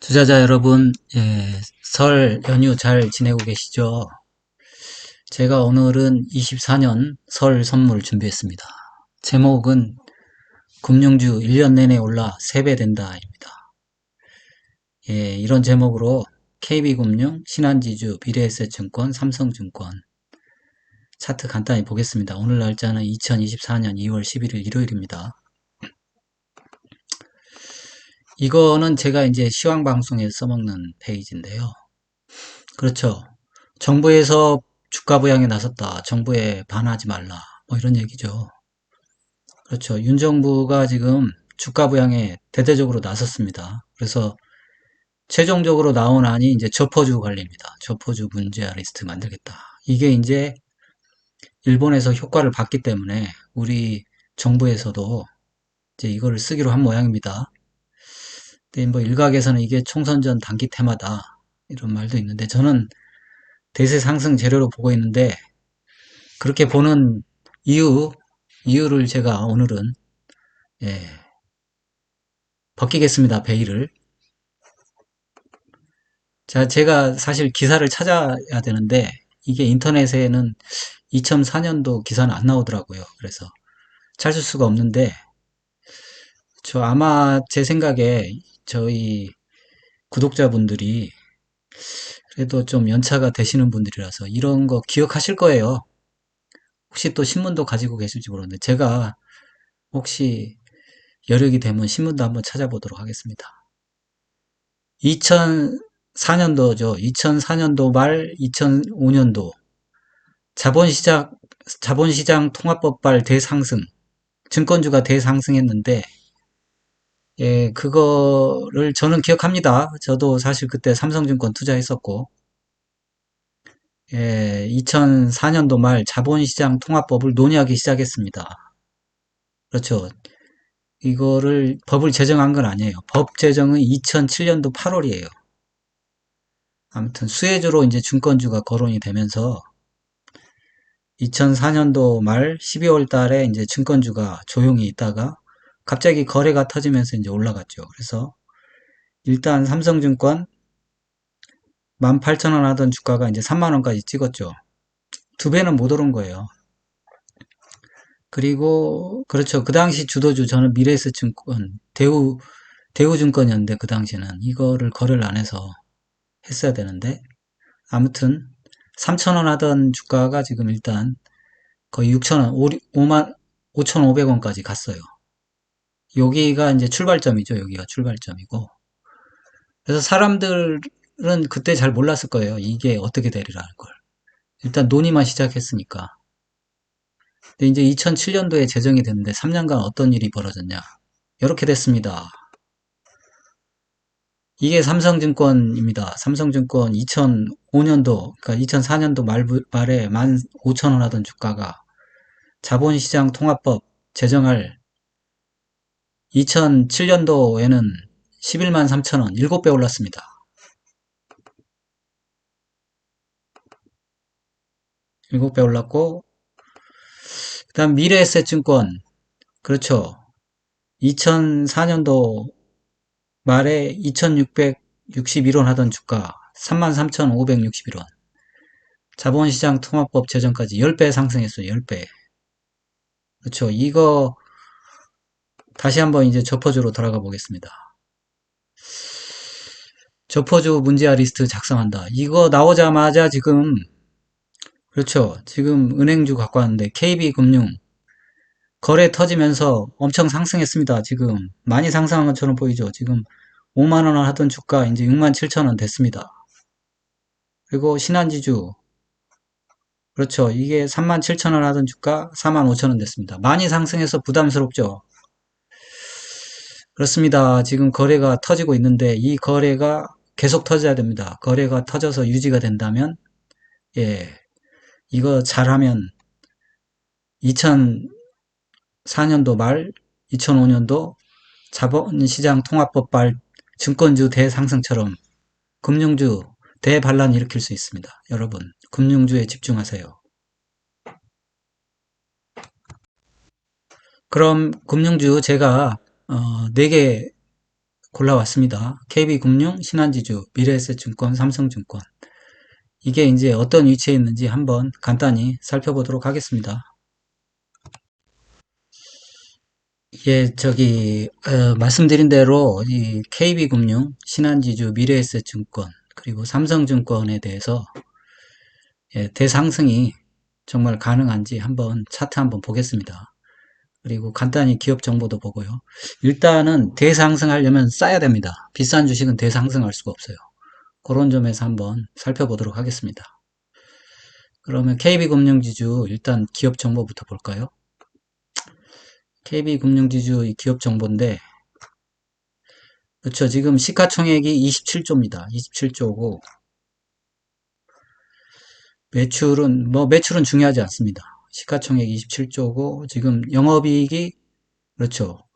투자자 여러분, 설 연휴 잘 지내고 계시죠? 제가 오늘은 24년 설 선물 준비했습니다. 제목은 금융주 1년 내내 올라 3배 된다입니다. 이런 제목으로 KB금융, 신한지주, 미래에셋증권, 삼성증권 차트 간단히 보겠습니다. 오늘 날짜는 2024년 2월 11일 일요일입니다. 이거는 제가 이제 시황방송에서 써먹는 페이지인데요. 그렇죠. 정부에서 주가 부양에 나섰다. 정부에 반하지 말라. 뭐 이런 얘기죠. 그렇죠. 윤 정부가 지금 주가 부양에 대대적으로 나섰습니다. 그래서 최종적으로 나온 안이 이제 저포주 관리입니다. 저포주 문제아 리스트 만들겠다. 이게 이제 일본에서 효과를 봤기 때문에 우리 정부에서도 이제 이거를 쓰기로 한 모양입니다. 근데 뭐 일각에서는 이게 총선 전 단기 테마다 이런 말도 있는데 저는 대세 상승 재료로 보고 있는데 그렇게 보는 이유를 제가 오늘은 예, 벗기겠습니다. 베일을. 자, 제가 사실 기사를 찾아야 되는데 이게 인터넷에는 2004년도 기사는 안 나오더라고요. 그래서 찾을 수가 없는데 저 아마 제 생각에 저희 구독자분들이 그래도 좀 연차가 되시는 분들이라서 이런 거 기억하실 거예요. 혹시 또 신문도 가지고 계실지 모르는데 제가 혹시 여력이 되면 신문도 한번 찾아보도록 하겠습니다. 2004년도죠. 2004년도 말 2005년도 자본시장 통합법발 대상승, 증권주가 대상승했는데, 그거를 저는 기억합니다. 저도 사실 그때 삼성증권 투자했었고, 2004년도 말 자본시장 통합법을 논의하기 시작했습니다. 그렇죠. 이거를 법을 제정한 건 아니에요. 법 제정은 2007년도 8월이에요. 아무튼 수혜주로 이제 증권주가 거론이 되면서 2004년도 말 12월 달에 이제 증권주가 조용히 있다가 갑자기 거래가 터지면서 이제 올라갔죠. 그래서 일단 삼성증권 18,000원 하던 주가가 이제 3만원까지 찍었죠. 두 배는 못 오른 거예요. 그리고 그렇죠. 그 당시 주도주 저는 미래에셋증권, 대우증권이었는데 그 당시는 이거를 거래를 안 해서 했어야 되는데 아무튼 3,000원 하던 주가가 지금 일단 거의 6,000원, 5만 5,500원까지 갔어요. 여기가 이제 출발점이죠. 여기가 출발점이고. 그래서 사람들은 그때 잘 몰랐을 거예요. 이게 어떻게 되리라는 걸. 일단 논의만 시작했으니까. 근데 이제 2007년도에 제정이 됐는데 3년간 어떤 일이 벌어졌냐. 이렇게 됐습니다. 이게 삼성증권입니다. 삼성증권 2005년도, 그러니까 2004년도 말에 15,000원 하던 주가가 자본시장 통합법 제정할 2007년도에는 11만 3천원, 7배 올랐습니다. 7배 올랐고, 그 다음 미래에셋증권, 그렇죠. 2004년도 말에 2661원 하던 주가 33,561원. 자본시장 통합법 제정까지 10배 상승했어요. 10배. 그렇죠. 이거 다시 한번 이제 저퍼주로 돌아가 보겠습니다. 저퍼주 문제아 리스트 작성한다. 이거 나오자마자 지금 그렇죠. 지금 은행주 갖고 왔는데 KB금융 거래 터지면서 엄청 상승했습니다. 지금 많이 상승한 것처럼 보이죠. 지금 5만원 하던 주가 이제 6만 7천원 됐습니다. 그리고 신한지주 그렇죠. 이게 3만 7천원 하던 주가 4만 5천원 됐습니다. 많이 상승해서 부담스럽죠. 그렇습니다. 지금 거래가 터지고 있는데 이 거래가 계속 터져야 됩니다. 거래가 터져서 유지가 된다면 예, 이거 잘하면 2004년도 말 2005년도 자본시장 통합법발 증권주 대상승처럼 금융주 대반란 일으킬 수 있습니다. 여러분, 금융주에 집중하세요. 그럼 금융주 제가 4개 골라왔습니다. KB금융, 신한지주, 미래에셋증권, 삼성증권. 이게 이제 어떤 위치에 있는지 한번 간단히 살펴보도록 하겠습니다. 예, 말씀드린 대로 이 KB금융, 신한지주, 미래에셋증권, 그리고 삼성증권에 대해서 예, 대상승이 정말 가능한지 한번 차트 한번 보겠습니다. 그리고 간단히 기업 정보도 보고요. 일단은 대상승하려면 싸야 됩니다. 비싼 주식은 대상승할 수가 없어요. 그런 점에서 한번 살펴보도록 하겠습니다. 그러면 KB금융지주 일단 기업 정보부터 볼까요? KB금융지주 이 기업 정보인데, 그렇죠. 지금 시가총액이 27조입니다. 27조고, 매출은 중요하지 않습니다. 시가총액 27조고, 지금 영업이익이, 그렇죠.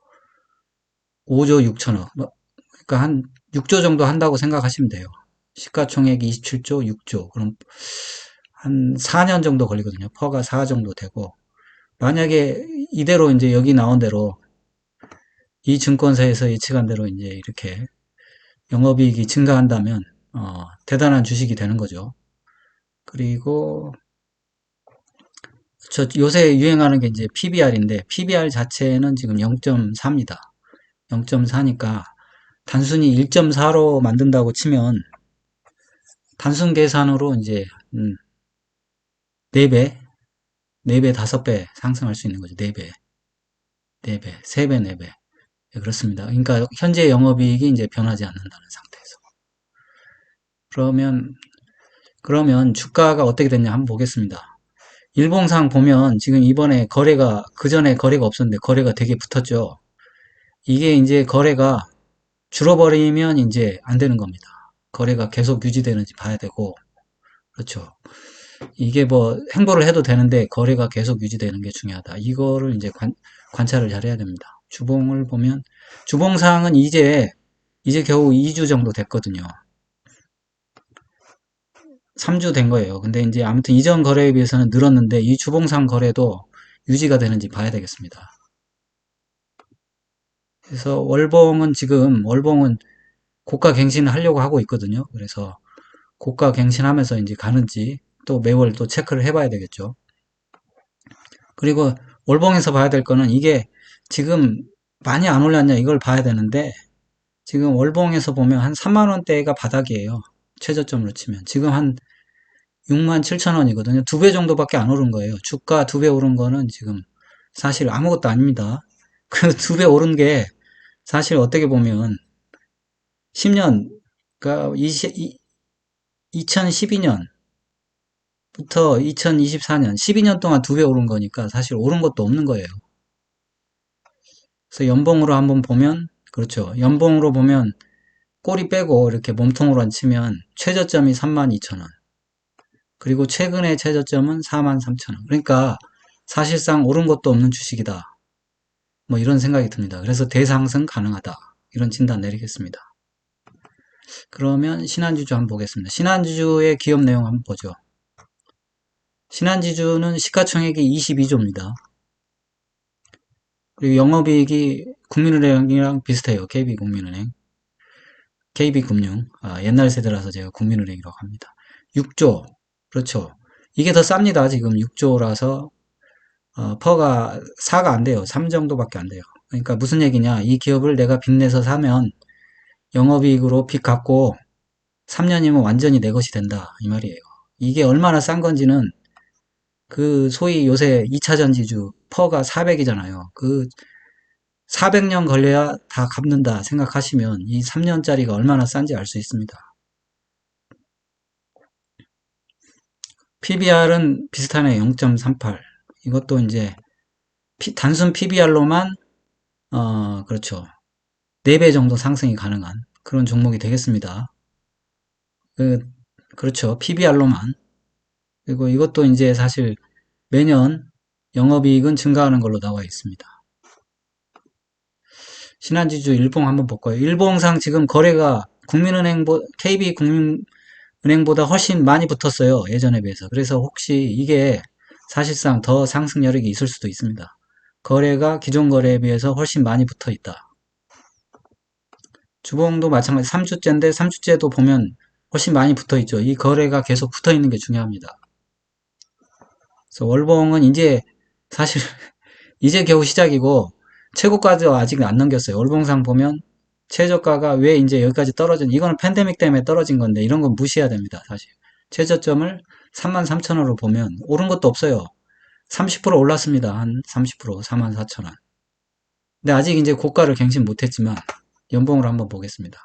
5조 6천억. 그러니까 한 6조 정도 한다고 생각하시면 돼요. 시가총액 27조, 6조. 그럼 한 4년 정도 걸리거든요. 퍼가 4 정도 되고. 만약에 이대로 이제 여기 나온 대로 이 증권사에서 예측한 대로 이제 이렇게 영업이익이 증가한다면 대단한 주식이 되는 거죠. 그리고 요새 유행하는 게 이제 PBR인데 PBR 자체는 지금 0.4입니다. 0.4니까 단순히 1.4로 만든다고 치면 단순 계산으로 이제 4배, 4배, 5배 상승할 수 있는 거죠. 4배, 4배, 3배, 4배. 네, 그렇습니다. 그러니까 현재 영업이익이 이제 변하지 않는다는 상태에서. 그러면 주가가 어떻게 됐냐 한번 보겠습니다. 일봉상 보면 지금 이번에 그전에 거래가 없었는데 거래가 되게 붙었죠. 이게 이제 거래가 줄어버리면 이제 안 되는 겁니다. 거래가 계속 유지되는지 봐야 되고, 그렇죠. 이게 뭐 행보를 해도 되는데 거래가 계속 유지되는 게 중요하다. 이거를 이제 관찰을 잘 해야 됩니다. 주봉을 보면, 주봉상은 이제 겨우 2주 정도 됐거든요. 3주 된 거예요. 근데 이제 아무튼 이전 거래에 비해서는 늘었는데 이 주봉상 거래도 유지가 되는지 봐야 되겠습니다. 그래서 월봉은 고가 갱신을 하려고 하고 있거든요. 그래서 고가 갱신하면서 이제 가는지 또 매월 또 체크를 해봐야 되겠죠. 그리고 월봉에서 봐야 될 거는 이게 지금 많이 안 올랐냐 이걸 봐야 되는데 지금 월봉에서 보면 한 3만 원대가 바닥이에요. 최저점으로 치면 지금 한 6만 7천 원이거든요. 2배 정도밖에 안 오른 거예요. 주가 2배 오른 거는 지금 사실 아무것도 아닙니다. 그 2배 오른 게 사실 어떻게 보면 10년, 그러니까 2012년부터 2024년, 12년 동안 2배 오른 거니까 사실 오른 것도 없는 거예요. 그래서 연봉으로 한번 보면, 그렇죠. 연봉으로 보면 꼬리 빼고 이렇게 몸통으로 안 치면 최저점이 32,000원. 그리고 최근의 최저점은 43,000원. 그러니까 사실상 오른 것도 없는 주식이다. 뭐 이런 생각이 듭니다. 그래서 대상승 가능하다. 이런 진단 내리겠습니다. 그러면 신한지주 한번 보겠습니다. 신한지주의 기업 내용 한번 보죠. 신한지주는 시가총액이 22조입니다. 그리고 영업이익이 국민은행이랑 비슷해요. KB국민은행. KB금융. 옛날 세대라서 제가 국민은행이라고 합니다. 6조. 그렇죠. 이게 더 쌉니다. 지금 6조라서 퍼가 4가 안 돼요. 3 정도밖에 안 돼요. 그러니까 무슨 얘기냐. 이 기업을 내가 빚내서 사면 영업이익으로 빚 갚고 3년이면 완전히 내 것이 된다. 이 말이에요. 이게 얼마나 싼 건지는 그 소위 요새 2차전 지주 퍼가 400이잖아요. 그 400년 걸려야 다 갚는다 생각하시면 이 3년짜리가 얼마나 싼지 알 수 있습니다. PBR은 비슷하네. 0.38. 이것도 이제 단순 PBR로만 그렇죠. 4배 정도 상승이 가능한 그런 종목이 되겠습니다. 그렇죠. PBR로만. 그리고 이것도 이제 사실 매년 영업이익은 증가하는 걸로 나와 있습니다. 신한지주 일봉 한번 볼까요? 일봉상 지금 거래가 KB국민은행보다 훨씬 많이 붙었어요. 예전에 비해서. 그래서 혹시 이게 사실상 더 상승 여력이 있을 수도 있습니다. 거래가 기존 거래에 비해서 훨씬 많이 붙어 있다. 주봉도 마찬가지 3주째인데 3주째도 보면 훨씬 많이 붙어 있죠. 이 거래가 계속 붙어 있는 게 중요합니다. 그래서 월봉은 이제 사실 이제 겨우 시작이고 최고가도 아직 안 넘겼어요. 월봉상 보면 최저가가 왜 이제 여기까지 떨어진, 이거는 팬데믹 때문에 떨어진 건데 이런 건 무시해야 됩니다. 사실 최저점을 33,000원으로 보면 오른 것도 없어요. 30% 올랐습니다. 한 30%, 44,000원. 근데 아직 이제 고가를 갱신 못했지만 연봉을 한번 보겠습니다.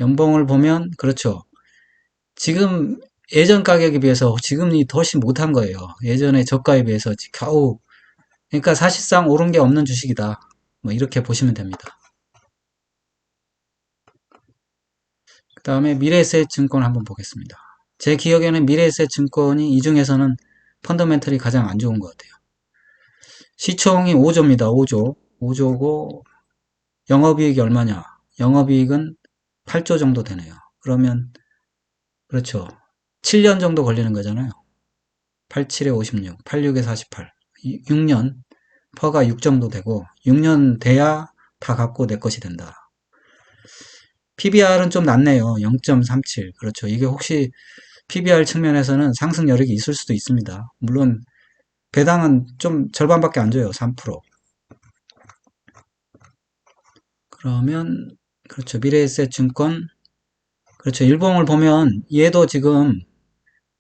연봉을 보면 그렇죠. 지금 예전 가격에 비해서 지금이 훨씬 못한 거예요. 예전에 저가에 비해서 겨우. 그러니까 사실상 오른 게 없는 주식이다. 뭐 이렇게 보시면 됩니다. 그 다음에 미래에셋 증권 한번 보겠습니다. 제 기억에는 미래에셋 증권이 이 중에서는 펀더멘털이 가장 안 좋은 것 같아요. 시총이 5조입니다. 5조. 5조고 영업이익이 얼마냐? 영업이익은 8조 정도 되네요. 그러면 그렇죠. 7년 정도 걸리는 거잖아요. 87에 56, 86에 48. 6년, 퍼가 6 정도 되고 6년 돼야 다 갖고 내 것이 된다. PBR은 좀 낮네요. 0.37. 그렇죠. 이게 혹시 PBR 측면에서는 상승 여력이 있을 수도 있습니다. 물론 배당은 좀 절반밖에 안 줘요. 3%. 그러면 그렇죠. 미래에셋 증권 그렇죠. 일봉을 보면 얘도 지금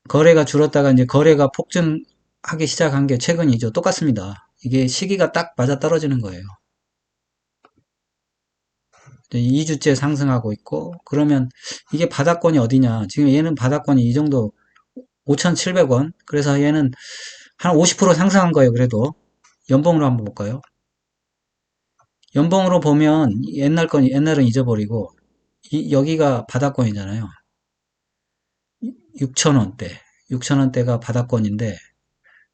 거래가 줄었다가 이제 거래가 폭증하기 시작한 게 최근이죠. 똑같습니다. 이게 시기가 딱 맞아 떨어지는 거예요. 2주째 상승하고 있고 그러면 이게 바닥권이 어디냐? 지금 얘는 바닥권이 이 정도 5,700원. 그래서 얘는 한 50% 상승한 거예요. 그래도 연봉으로 한번 볼까요? 연봉으로 보면 옛날은 잊어버리고 여기가 바닥권이잖아요. 6,000원대. 6,000원대가 바닥권인데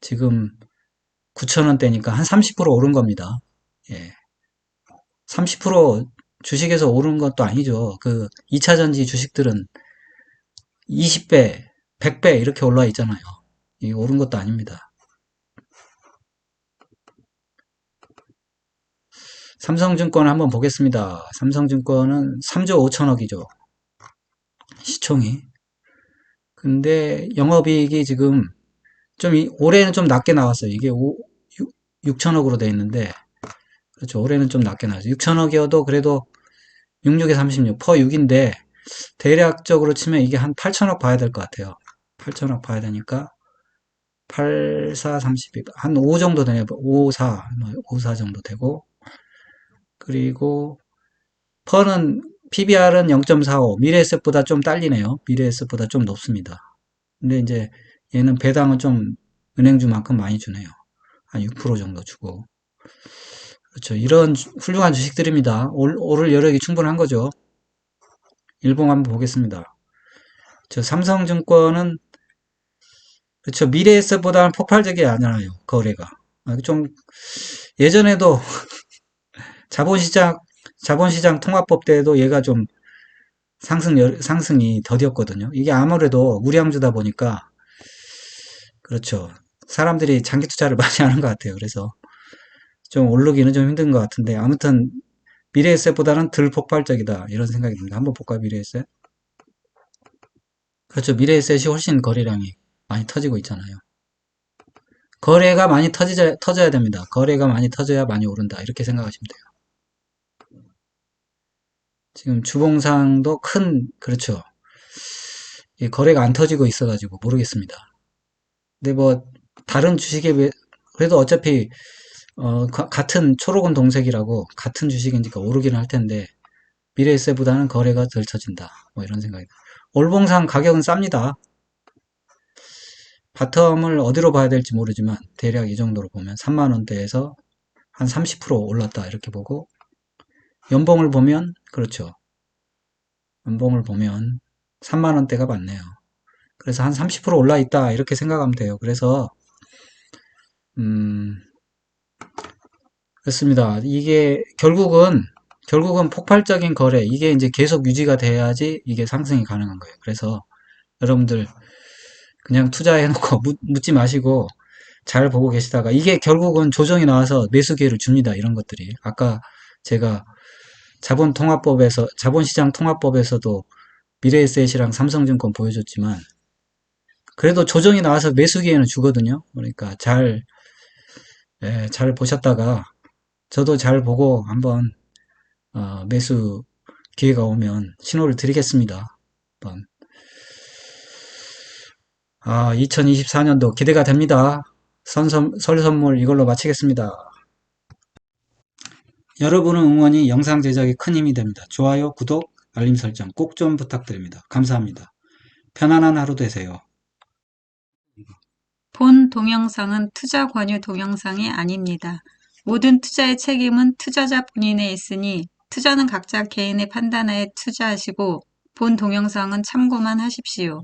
지금 9,000원대니까 한 30% 오른 겁니다. 예. 30% 주식에서 오른 것도 아니죠. 그 2차전지 주식들은 20배, 100배 이렇게 올라와 있잖아요. 이 오른 것도 아닙니다. 삼성증권 한번 보겠습니다. 삼성증권은 3조 5천억이죠. 시총이. 근데 영업이익이 지금 좀 올해는 좀 낮게 나왔어요. 이게 6천억으로 돼 있는데 그렇죠. 올해는 좀 낮게 나왔어요. 6천억이어도 그래도 66에 36, 퍼 6인데 대략적으로 치면 이게 한 8천억 봐야 될 것 같아요. 8천억 봐야 되니까 8, 4, 32, 한 5 정도 되네요. 5, 4, 5, 4 정도 되고 그리고 퍼는 PBR은 0.45, 미래에셋보다 좀 딸리네요. 미래에셋보다 좀 높습니다. 근데 이제 얘는 배당은 좀 은행주만큼 많이 주네요. 한 6% 정도 주고. 그렇죠. 이런 훌륭한 주식들입니다. 오를 여력이 충분한 거죠. 일봉 한번 보겠습니다. 저 삼성증권은 그렇죠. 미래에셋보다는 폭발적이 아니라요. 거래가. 좀 예전에도 자본시장 자본시장 통합법 때도 얘가 좀 상승이 더뎠거든요. 이게 아무래도 우량주다 보니까 그렇죠. 사람들이 장기 투자를 많이 하는 것 같아요. 그래서 좀 오르기는 좀 힘든 것 같은데 아무튼 미래에셋보다는 덜 폭발적이다 이런 생각이 듭니다. 한번 볼까요? 미래에셋. 그렇죠. 미래에셋이 훨씬 거래량이 많이 터지고 있잖아요. 거래가 많이 터져야 됩니다. 거래가 많이 터져야 많이 오른다. 이렇게 생각하시면 돼요. 지금 주봉상도 그렇죠. 이 거래가 안 터지고 있어가지고 모르겠습니다. 근데 뭐, 다른 주식에 비해, 그래도 어차피, 같은 초록은 동색이라고 같은 주식이니까 오르기는 할 텐데, 미래에셋보다는 거래가 덜 터진다. 뭐 이런 생각이. 올봉상 가격은 쌉니다. 바텀을 어디로 봐야 될지 모르지만, 대략 이 정도로 보면 3만원대에서 한 30% 올랐다. 이렇게 보고, 연봉을 보면, 그렇죠. 연봉을 보면 3만원대가 맞네요. 그래서 한 30% 올라 있다. 이렇게 생각하면 돼요. 그래서, 음, 그렇습니다. 이게 결국은 폭발적인 거래, 이게 이제 계속 유지가 돼야지 이게 상승이 가능한 거예요. 그래서 여러분들 그냥 투자해놓고 묻지 마시고 잘 보고 계시다가 이게 결국은 조정이 나와서 매수 기회를 줍니다. 이런 것들이. 아까 제가 자본시장 통합법에서도 미래에셋이랑 삼성증권 보여줬지만, 그래도 조정이 나와서 매수 기회는 주거든요. 그러니까 잘 보셨다가, 저도 잘 보고 한번, 매수 기회가 오면 신호를 드리겠습니다. 한번. 2024년도 기대가 됩니다. 설 선물 이걸로 마치겠습니다. 여러분의 응원이 영상 제작에 큰 힘이 됩니다. 좋아요, 구독, 알림 설정 꼭 좀 부탁드립니다. 감사합니다. 편안한 하루 되세요. 본 동영상은 투자 권유 동영상이 아닙니다. 모든 투자의 책임은 투자자 본인에 있으니 투자는 각자 개인의 판단하에 투자하시고 본 동영상은 참고만 하십시오.